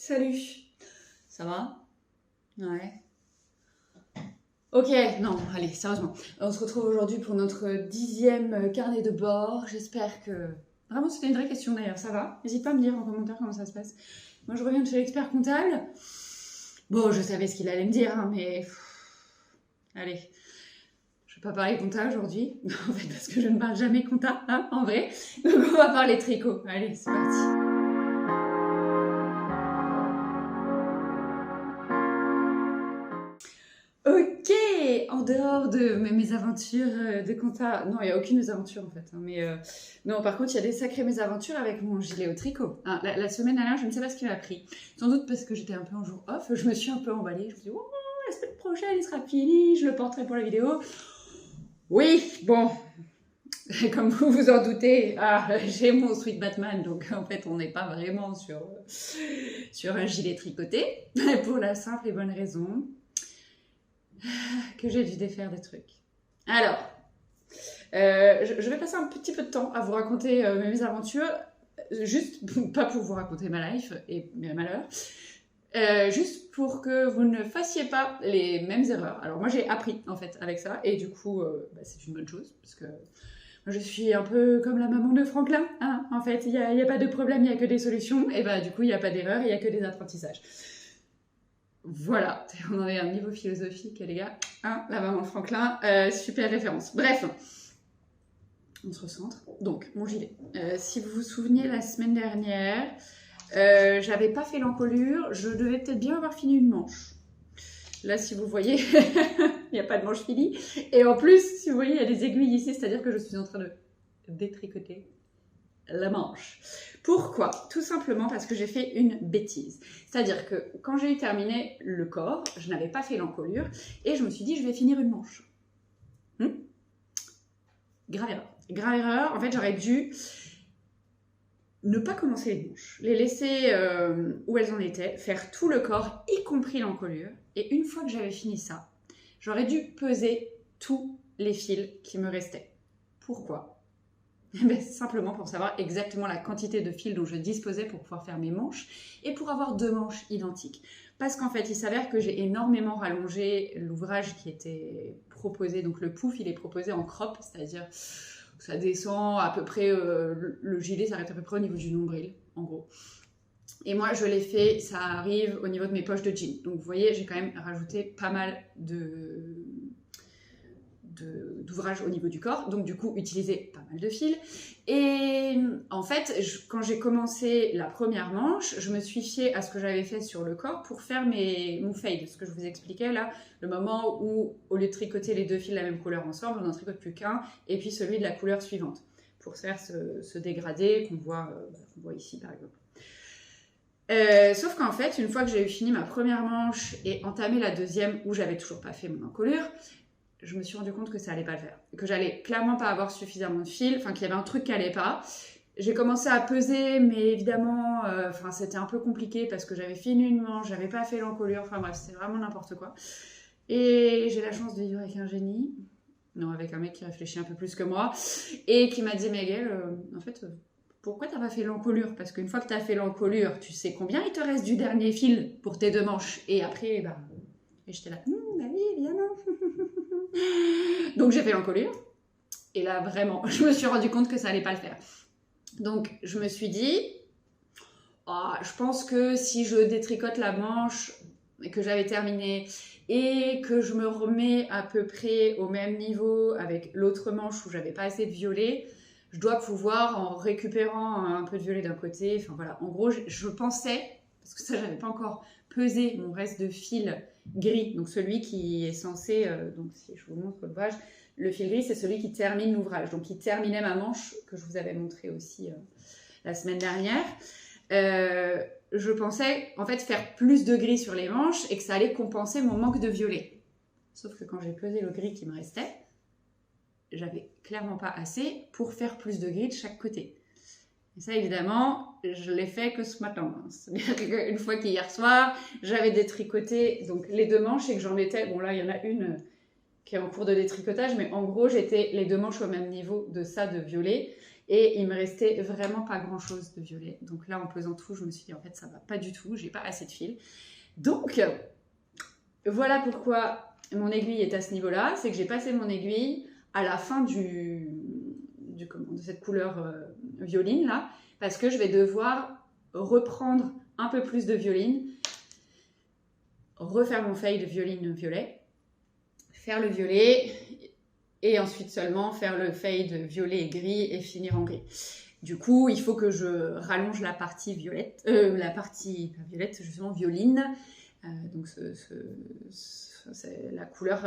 Salut. Ça va? Ouais. Ok, non, allez, sérieusement. On se retrouve aujourd'hui pour notre 10e carnet de bord. J'espère que... Vraiment, c'était une vraie question d'ailleurs, ça va? N'hésite pas à me dire en commentaire comment ça se passe. Moi, je reviens de chez l'expert comptable. Bon, je savais ce qu'il allait me dire, hein, mais... Allez, je vais pas parler compta aujourd'hui, en fait, parce que je ne parle jamais compta, hein, en vrai. Donc, on va parler tricot. Allez, c'est parti. Ok, en dehors de mes aventures de compta, non, il n'y a aucune mésaventure en fait, hein, mais non, par contre, il y a des sacrées mésaventures avec mon gilet au tricot. Hein, la semaine dernière, je ne sais pas ce qui m'a pris. Sans doute parce que j'étais un peu en jour off, je me suis un peu emballée. Je me suis dit, oh, la semaine prochaine, il sera fini, je le porterai pour la vidéo. Oui, bon, comme vous vous en doutez, j'ai mon sweat Batman, donc en fait, on n'est pas vraiment sur un gilet tricoté, pour la simple et bonne raison que j'ai dû défaire des trucs. Alors, je vais passer un petit peu de temps à vous raconter mes aventures, juste, pas pour vous raconter ma life et mes malheurs, juste pour que vous ne fassiez pas les mêmes erreurs. Alors moi j'ai appris en fait avec ça, et du coup c'est une bonne chose, parce que je suis un peu comme la maman de Franklin, hein, en fait, il n'y a pas de problème, il n'y a que des solutions, et bah du coup il n'y a pas d'erreur, il n'y a que des apprentissages. Voilà, on en est à un niveau philosophique, les gars. Hein, la maman de Franklin, super référence. Bref, on se recentre. Donc, mon gilet. Si vous vous souvenez, la semaine dernière, j'avais pas fait l'encolure. Je devais peut-être bien avoir fini une manche. Là, si vous voyez, il n'y a pas de manche finie. Et en plus, si vous voyez, il y a des aiguilles ici, c'est-à-dire que je suis en train de détricoter la manche. Pourquoi? Tout simplement parce que j'ai fait une bêtise. C'est-à-dire que quand j'ai terminé le corps, je n'avais pas fait l'encolure et je me suis dit je vais finir une manche. Grave erreur. Grave erreur. En fait, j'aurais dû ne pas commencer les manches, les laisser où elles en étaient, faire tout le corps, y compris l'encolure. Et une fois que j'avais fini ça, j'aurais dû peser tous les fils qui me restaient. Pourquoi? Simplement pour savoir exactement la quantité de fils dont je disposais pour pouvoir faire mes manches et pour avoir 2 manches identiques. Parce qu'en fait, il s'avère que j'ai énormément rallongé l'ouvrage qui était proposé. Donc le pouf, il est proposé en crop, c'est-à-dire ça descend à peu près, le gilet s'arrête à peu près au niveau du nombril, en gros. Et moi, je l'ai fait, ça arrive au niveau de mes poches de jean. Donc vous voyez, j'ai quand même rajouté pas mal d'ouvrage au niveau du corps, donc du coup utiliser pas mal de fils. Et en fait, quand j'ai commencé la première manche, je me suis fiée à ce que j'avais fait sur le corps pour faire mon fade, ce que je vous expliquais là, le moment où au lieu de tricoter les 2 fils de la même couleur ensemble, on n'en tricote plus qu'un, et puis celui de la couleur suivante, pour faire ce dégradé qu'on voit ici par exemple. Sauf qu'en fait, une fois que j'ai eu fini ma première manche et entamé la deuxième où j'avais toujours pas fait mon encolure, je me suis rendu compte que ça allait pas le faire, que j'allais clairement pas avoir suffisamment de fil, enfin qu'il y avait un truc qui allait pas. J'ai commencé à peser, mais évidemment, c'était un peu compliqué parce que j'avais fini une manche, j'avais pas fait l'encolure, enfin bref, c'était vraiment n'importe quoi. Et j'ai la chance de vivre avec un génie, non, avec un mec qui réfléchit un peu plus que moi, et qui m'a dit, mais Gaëlle, en fait, pourquoi t'as pas fait l'encolure? Parce qu'une fois que t'as fait l'encolure, tu sais combien il te reste du dernier fil pour tes 2 manches, et après, et j'étais là, bah oui, évidemment. Donc j'ai fait l'encolure, et là vraiment je me suis rendu compte que ça allait pas le faire. Donc je me suis dit je pense que si je détricote la manche et que j'avais terminé et que je me remets à peu près au même niveau avec l'autre manche où j'avais pas assez de violet, je dois pouvoir, en récupérant un peu de violet d'un côté, enfin voilà, en gros je pensais, parce que ça j'avais pas encore pesé mon reste de fil gris, donc celui qui est censé, donc si je vous montre l'ouvrage, le fil gris c'est celui qui termine l'ouvrage, donc qui terminait ma manche que je vous avais montré aussi la semaine dernière. Je pensais en fait faire plus de gris sur les manches et que ça allait compenser mon manque de violet. Sauf que quand j'ai pesé le gris qui me restait, j'avais clairement pas assez pour faire plus de gris de chaque côté. Et ça, évidemment, je l'ai fait que ce matin. C'est-à-dire qu'une fois qu'hier soir, j'avais détricoté donc, les 2 manches et que j'en étais... Bon, là, il y en a une qui est en cours de détricotage, mais en gros, j'étais les 2 manches au même niveau de ça, de violet. Et il me restait vraiment pas grand chose de violet. Donc là, en pesant tout, je me suis dit en fait ça va pas du tout, j'ai pas assez de fil. Donc voilà pourquoi mon aiguille est à ce niveau-là, c'est que j'ai passé mon aiguille à la fin de cette couleur violine là, parce que je vais devoir reprendre un peu plus de violine, refaire mon fade violine violet, faire le violet et ensuite seulement faire le fade violet et gris et finir en gris. Du coup, il faut que je rallonge la partie violette, la partie pas violette, justement violine. Donc c'est la couleur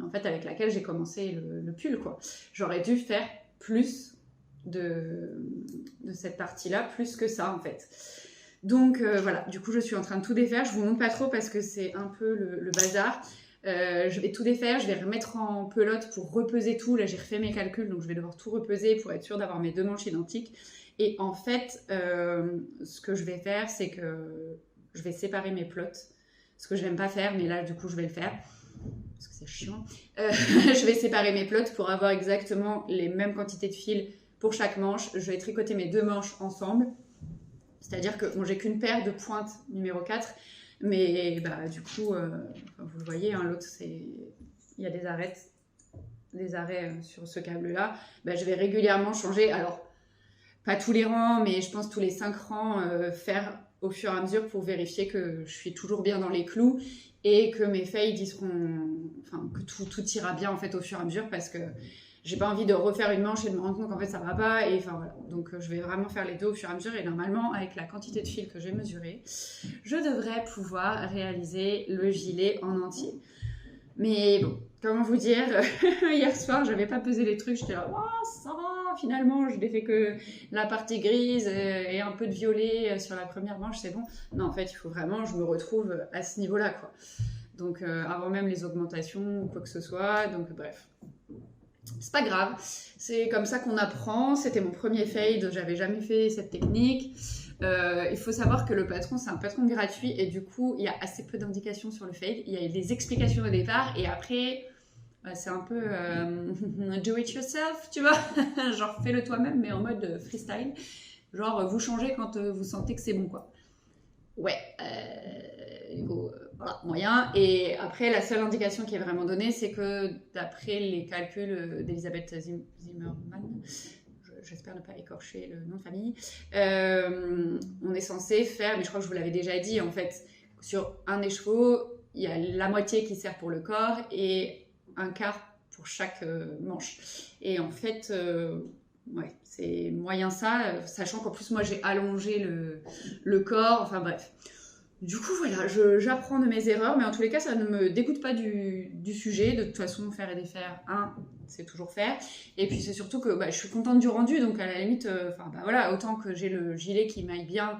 en fait avec laquelle j'ai commencé le pull quoi. J'aurais dû faire plus de cette partie là, plus que ça en fait. Donc voilà, du coup je suis en train de tout défaire, je vous montre pas trop parce que c'est un peu le bazar. Je vais tout défaire, je vais remettre en pelote pour repeser tout. Là j'ai refait mes calculs donc je vais devoir tout repeser pour être sûre d'avoir mes deux manches identiques. Et en fait ce que je vais faire c'est que je vais séparer mes plots. Ce que je n'aime pas faire, mais là, du coup, je vais le faire. Parce que c'est chiant. Je vais séparer mes plots pour avoir exactement les mêmes quantités de fil pour chaque manche. Je vais tricoter mes deux manches ensemble. C'est-à-dire que bon, j'ai qu'une paire de pointes numéro 4. Mais bah, du coup, vous le voyez, hein, l'autre, il y a des arrêts sur ce câble-là. Bah, je vais régulièrement changer. Alors, pas tous les rangs, mais je pense tous les 5 rangs, faire au fur et à mesure pour vérifier que je suis toujours bien dans les clous et que mes fades que tout ira bien en fait au fur et à mesure parce que j'ai pas envie de refaire une manche et de me rendre compte qu'en fait ça va pas et enfin voilà. Donc je vais vraiment faire les deux au fur et à mesure et normalement avec la quantité de fil que j'ai mesurée, je devrais pouvoir réaliser le gilet en entier. Mais bon, comment vous dire, hier soir, j'avais pas pesé les trucs, j'étais là, oh, ça va, finalement, je n'ai fait que la partie grise et un peu de violet sur la première manche, c'est bon. Non, en fait, il faut vraiment, je me retrouve à ce niveau-là, quoi. Donc, avant même les augmentations ou quoi que ce soit, donc bref. C'est pas grave, c'est comme ça qu'on apprend, c'était mon premier fade, j'avais jamais fait cette technique. Il faut savoir que le patron, c'est un patron gratuit et du coup, il y a assez peu d'indications sur le fade. Il y a des explications au départ et après, c'est un peu do it yourself, tu vois. Genre, fais-le toi-même, mais en mode freestyle. Genre, vous changez quand vous sentez que c'est bon, quoi. Ouais, du coup, voilà, moyen. Et après, la seule indication qui est vraiment donnée, c'est que d'après les calculs d'Elisabeth Zimmermann, j'espère ne pas écorcher le nom de famille, on est censé faire, mais je crois que je vous l'avais déjà dit, en fait, sur un écheveau, il y a la moitié qui sert pour le corps et un quart pour chaque manche. Et en fait, ouais, c'est moyen ça, sachant qu'en plus, moi, j'ai allongé le corps, enfin bref. Du coup, voilà, j'apprends de mes erreurs, mais en tous les cas, ça ne me dégoûte pas du sujet. De toute façon, faire et défaire, c'est toujours faire. Et puis, c'est surtout que je suis contente du rendu, donc à la limite, voilà, autant que j'ai le gilet qui m'aille bien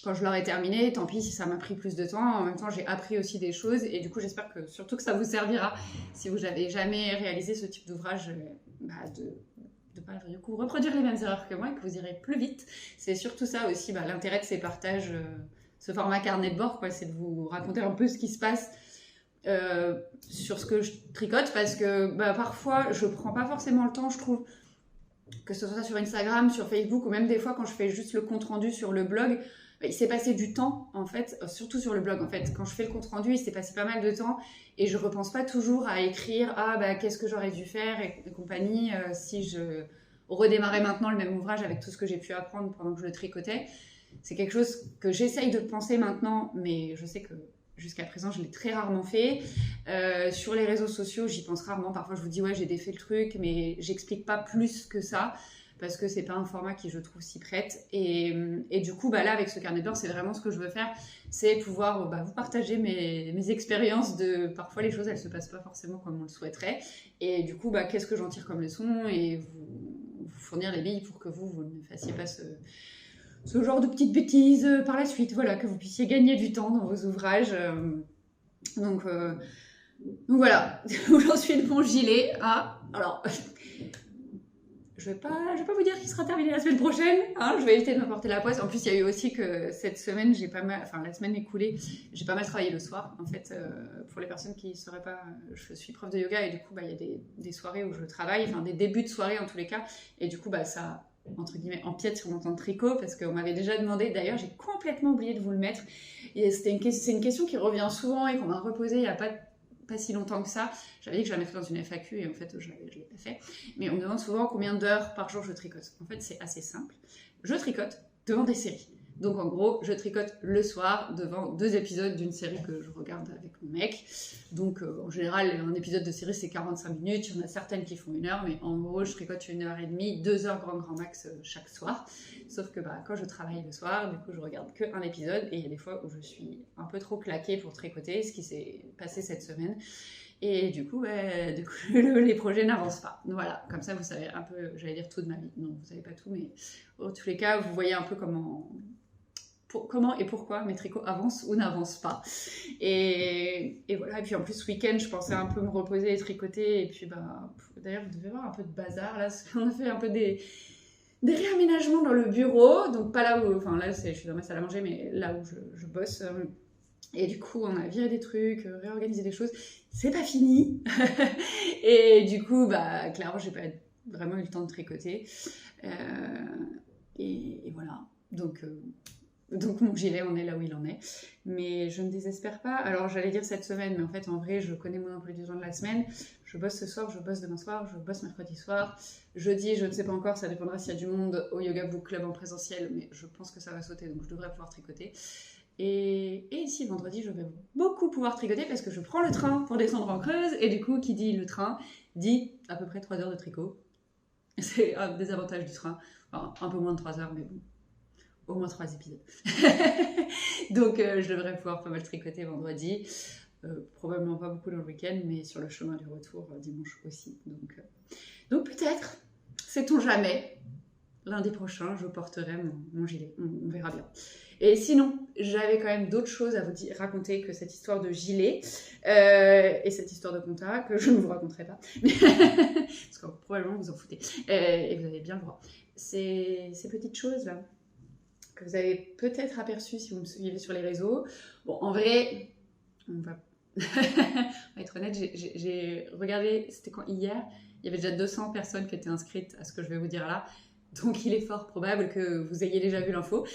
quand je l'aurai terminé, tant pis si ça m'a pris plus de temps. En même temps, j'ai appris aussi des choses, et du coup, j'espère que surtout que ça vous servira si vous n'avez jamais réalisé ce type d'ouvrage, de pas du coup reproduire les mêmes erreurs que moi et que vous irez plus vite. C'est surtout ça aussi, l'intérêt de ces partages. Ce format carnet de bord, c'est de vous raconter un peu ce qui se passe sur ce que je tricote, parce que parfois, je prends pas forcément le temps, je trouve, que ce soit sur Instagram, sur Facebook, ou même des fois quand je fais juste le compte-rendu sur le blog, il s'est passé du temps, en fait, surtout sur le blog, en fait. Quand je fais le compte-rendu, il s'est passé pas mal de temps, et je repense pas toujours à écrire « qu'est-ce que j'aurais dû faire ?» et compagnie, si je redémarrais maintenant le même ouvrage avec tout ce que j'ai pu apprendre pendant que je le tricotais. C'est quelque chose que j'essaye de penser maintenant, mais je sais que jusqu'à présent, je l'ai très rarement fait. Sur les réseaux sociaux, j'y pense rarement. Parfois, je vous dis, ouais, j'ai défait le truc, mais j'explique pas plus que ça, parce que c'est pas un format qui, je trouve, s'y prête. Et du coup, là, avec ce carnet de bord, c'est vraiment ce que je veux faire, c'est pouvoir vous partager mes expériences de... Parfois, les choses, elles se passent pas forcément comme on le souhaiterait. Et du coup, qu'est-ce que j'en tire comme leçon, et vous fournir les billes pour que vous ne fassiez pas ce genre de petites bêtises par la suite, voilà, que vous puissiez gagner du temps dans vos ouvrages. Donc voilà, où j'en suis de mon gilet. Alors, je vais pas vous dire qu'il sera terminé la semaine prochaine, je vais éviter de m'apporter la poisse. En plus, il y a eu aussi que cette semaine, la semaine écoulée, j'ai pas mal travaillé le soir. En fait, pour les personnes qui ne sauraient pas, je suis prof de yoga et du coup, il y a des soirées où je travaille, des débuts de soirée en tous les cas, et du coup, ça entre guillemets, empiète sur mon temps de tricot, parce qu'on m'avait déjà demandé, d'ailleurs j'ai complètement oublié de vous le mettre, et c'est une question qui revient souvent et qu'on m'a reposée il n'y a pas si longtemps que ça. J'avais dit que je la mettrais dans une FAQ et en fait je ne l'ai pas fait. Mais on me demande souvent combien d'heures par jour je tricote. En fait c'est assez simple. Je tricote devant des séries. Donc en gros, je tricote le soir devant 2 épisodes d'une série que je regarde avec mon mec. Donc en général, un épisode de série c'est 45 minutes. Il y en a certaines qui font 1 heure, mais en gros, je tricote 1h30, 2 heures grand max chaque soir. Sauf que quand je travaille le soir, du coup, je regarde qu'un épisode et il y a des fois où je suis un peu trop claquée pour tricoter, ce qui s'est passé cette semaine. Et du coup, les projets n'avancent pas. Voilà, comme ça, vous savez un peu, j'allais dire tout de ma vie. Non, vous savez pas tout, mais en tous les cas, vous voyez un peu comment et pourquoi mes tricots avancent ou n'avancent pas. Et voilà, et puis en plus, ce week-end, je pensais un peu me reposer et tricoter. Et puis, d'ailleurs, vous devez voir un peu de bazar, là. On a fait un peu des réaménagements dans le bureau. Donc, pas là où... Enfin, là, je suis dans ma salle à manger, mais là où je bosse... Et du coup, on a viré des trucs, réorganisé des choses. C'est pas fini. Et du coup, clairement, j'ai pas vraiment eu le temps de tricoter. Et voilà. Donc, mon gilet, on est là où il en est. Mais je ne désespère pas. Alors, j'allais dire cette semaine, mais en fait, en vrai, je connais mon emploi du temps de la semaine. Je bosse ce soir, je bosse demain soir, je bosse mercredi soir. Jeudi, je ne sais pas encore, ça dépendra s'il y a du monde au Yoga Book Club en présentiel, mais je pense que ça va sauter, donc je devrais pouvoir tricoter. Et ici, vendredi, je vais beaucoup pouvoir tricoter parce que je prends le train pour descendre en Creuse. Et du coup, qui dit le train, dit à peu près 3 heures de tricot. C'est un des avantages du train. Enfin, un peu moins de 3 heures, mais bon, au moins 3 épisodes. Donc, je devrais pouvoir pas mal tricoter vendredi. Probablement pas beaucoup dans le week-end, mais sur le chemin du retour, dimanche aussi. Donc peut-être, sait-on jamais, lundi prochain, je porterai mon gilet. On verra bien. Et sinon, j'avais quand même d'autres choses à vous raconter que cette histoire de gilet et cette histoire de compta que je ne vous raconterai pas. Parce que probablement vous en foutez. Et vous avez bien le droit. Ces petites choses-là que vous avez peut-être aperçues si vous me suivez sur les réseaux. Bon, en vrai, on va être honnête, j'ai regardé, c'était quand hier, il y avait déjà 200 personnes qui étaient inscrites à ce que je vais vous dire là. Donc il est fort probable que vous ayez déjà vu l'info.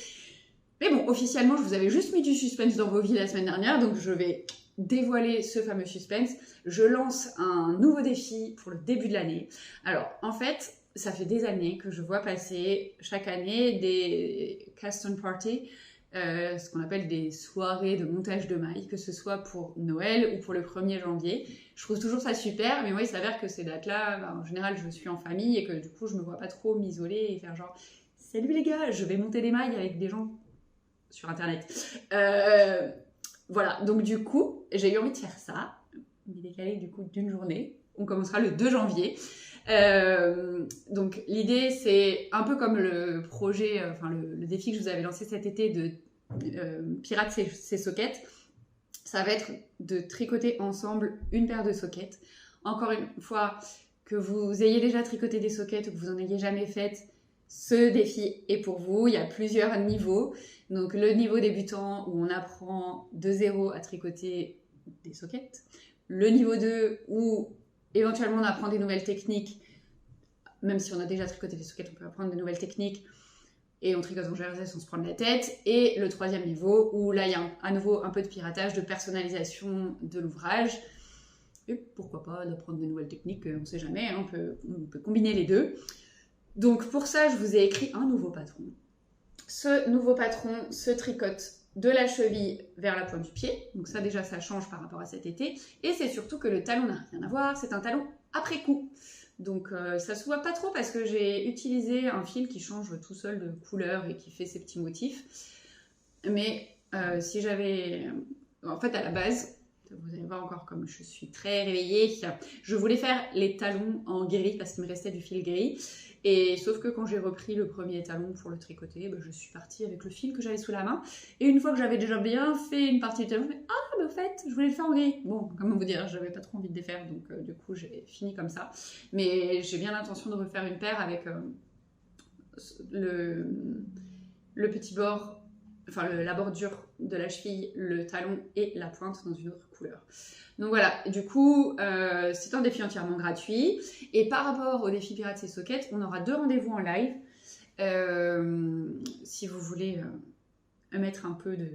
Mais bon, officiellement, je vous avais juste mis du suspense dans vos vies la semaine dernière, donc je vais dévoiler ce fameux suspense. Je lance un nouveau défi pour le début de l'année. Alors, en fait, ça fait des années que je vois passer chaque année des cast on party, ce qu'on appelle des soirées de montage de mailles, que ce soit pour Noël ou pour le 1er janvier. Je trouve toujours ça super, mais moi, il s'avère que ces dates-là, en général, je suis en famille et que du coup, je me vois pas trop m'isoler et faire genre « Salut les gars, je vais monter des mailles avec des gens sur Internet. » Voilà, donc du coup, j'ai eu envie de faire ça, mais décalé du coup d'une journée. On commencera le 2 janvier. Donc l'idée, c'est un peu comme le projet, le défi que je vous avais lancé cet été de Pirate ses sockets. Ça va être de tricoter ensemble une paire de sockets. Encore une fois, que vous ayez déjà tricoté des sockets ou que vous en ayez jamais fait, ce défi est pour vous. Il y a plusieurs niveaux. Donc le niveau débutant où on apprend de zéro à tricoter des sockets. Le niveau 2 où éventuellement on apprend des nouvelles techniques. Même si on a déjà tricoté des sockets, on peut apprendre des nouvelles techniques. Et on tricote en jersey sans se prendre la tête. Et le 3e niveau où là il y a à nouveau un peu de piratage, de personnalisation de l'ouvrage. Et pourquoi pas d'apprendre des nouvelles techniques, on ne sait jamais, hein, on peut combiner les deux. Donc pour ça, je vous ai écrit un nouveau patron. Ce nouveau patron se tricote de la cheville vers la pointe du pied. Donc ça déjà, ça change par rapport à cet été. Et c'est surtout que le talon n'a rien à voir, c'est un talon après coup. Donc ça se voit pas trop parce que j'ai utilisé un fil qui change tout seul de couleur et qui fait ses petits motifs. Mais si j'avais... En fait, à la base, vous allez voir encore comme je suis très réveillée, je voulais faire les talons en gris parce qu'il me restait du fil gris. Et sauf que quand j'ai repris le premier talon pour le tricoter, je suis partie avec le fil que j'avais sous la main. Et une fois que j'avais déjà bien fait une partie du talon, je me suis dit, ah, en fait, je voulais le faire en gris. Bon, comment vous dire, j'avais pas trop envie de les faire, donc du coup, j'ai fini comme ça. Mais j'ai bien l'intention de refaire une paire avec le petit bord, la bordure de la cheville, le talon et la pointe dans une autre couleur. Donc voilà, du coup, c'est un défi entièrement gratuit. Et par rapport au défi Pirate ses sockets, on aura 2 rendez-vous en live. Si vous voulez mettre un peu de,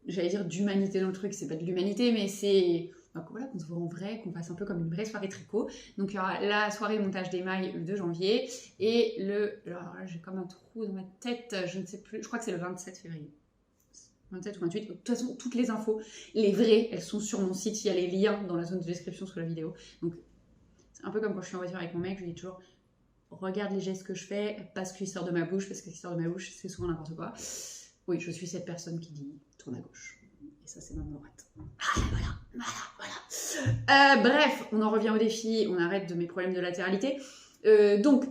j'allais dire d'humanité dans le truc, c'est pas de l'humanité, mais c'est voilà, qu'on se voit en vrai, qu'on fasse un peu comme une vraie soirée tricot. Donc il y aura la soirée montage d'émail le 2 janvier et alors là j'ai comme un trou dans ma tête, je ne sais plus, je crois que c'est le 27 février. 27 ou 28, de toute façon toutes les infos, les vraies, elles sont sur mon site, il y a les liens dans la zone de description sous la vidéo. Donc c'est un peu comme quand je suis en voiture avec mon mec, je lui dis toujours regarde les gestes que je fais, pas ce qui sort de ma bouche, parce que ce qui sort de ma bouche c'est souvent n'importe quoi. Oui, je suis cette personne qui dit tourne à gauche. Et ça, c'est ma droite. Voilà. Bref, on en revient au défi, on arrête de mes problèmes de latéralité. Donc,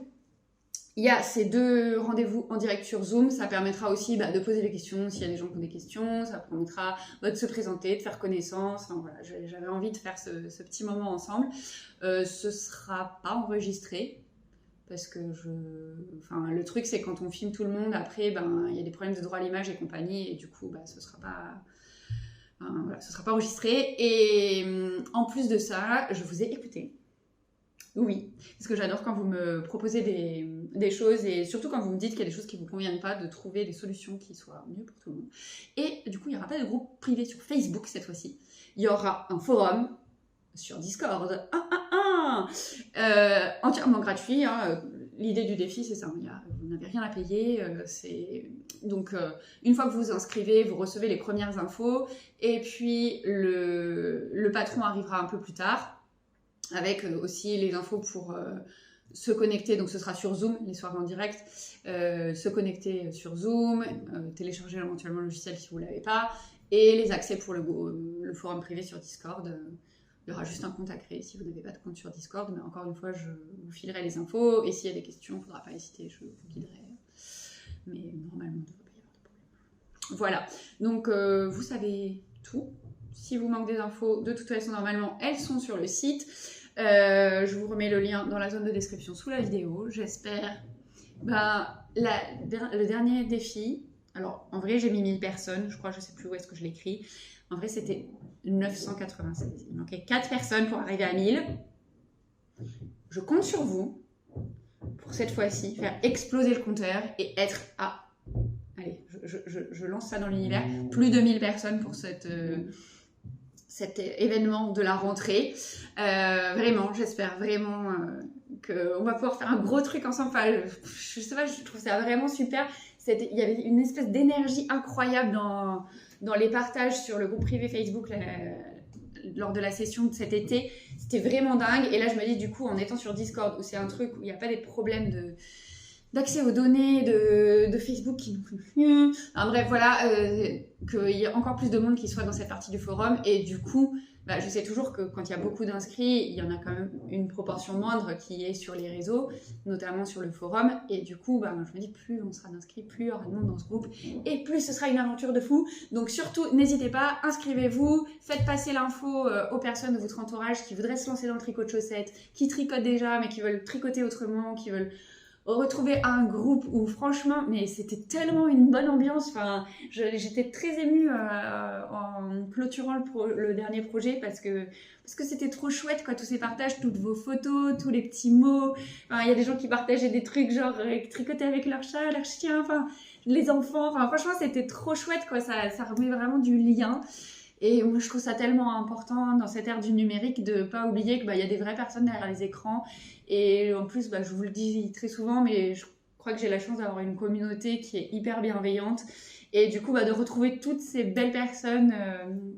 il y a ces 2 rendez-vous en direct sur Zoom. Ça permettra aussi de poser des questions s'il y a des gens qui ont des questions. Ça permettra de se présenter, de faire connaissance. Enfin, voilà, j'avais envie de faire ce petit moment ensemble. Ce sera pas enregistré. Parce que le truc c'est quand on filme tout le monde, après il y a des problèmes de droit à l'image et compagnie, et du coup ce sera pas enregistré. Et en plus de ça, je vous ai écouté. Oui, parce que j'adore quand vous me proposez des choses, et surtout quand vous me dites qu'il y a des choses qui ne vous conviennent pas, de trouver des solutions qui soient mieux pour tout le monde. Et du coup, il n'y aura pas de groupe privé sur Facebook cette fois-ci. Il y aura un forum sur Discord. Entièrement gratuit. L'idée du défi, c'est ça. Vous n'avez rien à payer. Donc, une fois que vous vous inscrivez, vous recevez les premières infos. Et puis, le patron arrivera un peu plus tard, avec aussi les infos pour se connecter. Donc, ce sera sur Zoom, les soirées en direct. Se connecter sur Zoom, télécharger éventuellement le logiciel si vous ne l'avez pas. Et les accès pour le forum privé sur Discord. Il y aura juste un compte à créer si vous n'avez pas de compte sur Discord, mais encore une fois, je vous filerai les infos, et s'il y a des questions, il ne faudra pas hésiter, je vous guiderai. Mais normalement, il ne devrait pas y avoir de problème. Voilà, donc vous savez tout. Si vous manquez des infos, de toute façon, normalement, elles sont sur le site. Je vous remets le lien dans la zone de description sous la vidéo. J'espère. Le dernier défi, alors en vrai, j'ai mis 1000 personnes, je ne sais plus où est-ce que je l'écris. En vrai, c'était 996. Il manquait 4 personnes pour arriver à 1000. Je compte sur vous pour cette fois-ci faire exploser le compteur et être à... Allez, je lance ça dans l'univers. Plus de 1000 personnes pour cet événement de la rentrée. Vraiment, j'espère vraiment qu'on va pouvoir faire un gros truc ensemble. Enfin, je sais pas, je trouve ça vraiment super. Il y avait une espèce d'énergie incroyable dans les partages sur le groupe privé Facebook lors de la session de cet été. C'était vraiment dingue. Et là, je me dis, du coup, en étant sur Discord, où c'est un truc où il n'y a pas des problèmes d'accès aux données de Facebook qui nous... Enfin, bref, voilà, qu'il y a encore plus de monde qui soit dans cette partie du forum. Et du coup, je sais toujours que quand il y a beaucoup d'inscrits, il y en a quand même une proportion moindre qui est sur les réseaux, notamment sur le forum. Et du coup, je me dis, plus on sera d'inscrits, plus il y aura de monde dans ce groupe, et plus ce sera une aventure de fou. Donc surtout, n'hésitez pas, inscrivez-vous, faites passer l'info aux personnes de votre entourage qui voudraient se lancer dans le tricot de chaussettes, qui tricotent déjà, mais qui veulent tricoter autrement, qui veulent retrouver un groupe où franchement, mais c'était tellement une bonne ambiance. Enfin, j'étais très émue en clôturant le dernier projet parce que c'était trop chouette, quoi, tous ces partages, toutes vos photos, tous les petits mots. Enfin, il y a des gens qui partageaient des trucs genre tricoter avec leur chat, leur chien, enfin les enfants. Enfin, franchement, c'était trop chouette, quoi. Ça remet vraiment du lien. Et moi, je trouve ça tellement important dans cette ère du numérique de ne pas oublier qu'il y a des vraies personnes derrière les écrans. Et en plus, je vous le dis très souvent, mais je crois que j'ai la chance d'avoir une communauté qui est hyper bienveillante. Et du coup, de retrouver toutes ces belles personnes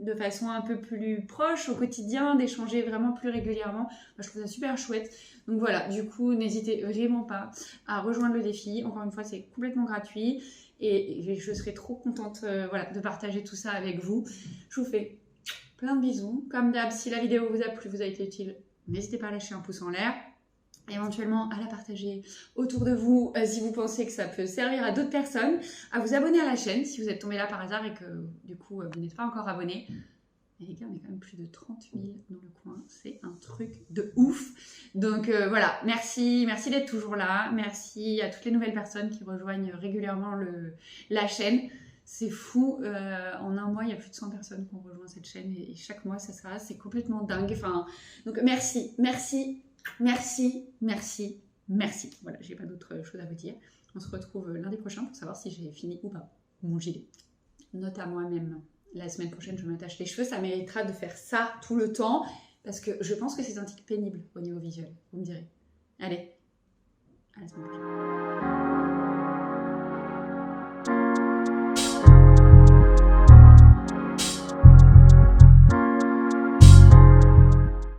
de façon un peu plus proche au quotidien, d'échanger vraiment plus régulièrement, je trouve ça super chouette. Donc voilà, du coup, n'hésitez vraiment pas à rejoindre le défi. Encore une fois, c'est complètement gratuit. Et je serai trop contente de partager tout ça avec vous. Je vous fais plein de bisous. Comme d'hab, si la vidéo vous a plu, vous a été utile, n'hésitez pas à lâcher un pouce en l'air. Éventuellement à la partager autour de vous si vous pensez que ça peut servir à d'autres personnes. À vous abonner à la chaîne si vous êtes tombé là par hasard et que du coup vous n'êtes pas encore abonné. Et les gars, on est quand même plus de 30 000 dans le coin. C'est un truc de ouf. Donc voilà, merci d'être toujours là. Merci à toutes les nouvelles personnes qui rejoignent régulièrement la chaîne. C'est fou. En un mois, il y a plus de 100 personnes qui ont rejoint cette chaîne. Et chaque mois, ça sera. C'est complètement dingue. Enfin, donc merci. Voilà, j'ai pas d'autre chose à vous dire. On se retrouve lundi prochain pour savoir si j'ai fini ou pas mon gilet. Note à moi-même. La semaine prochaine, je me tâche les cheveux. Ça méritera de faire ça tout le temps parce que je pense que c'est un tic pénible au niveau visuel. Vous me direz. Allez, à la semaine prochaine.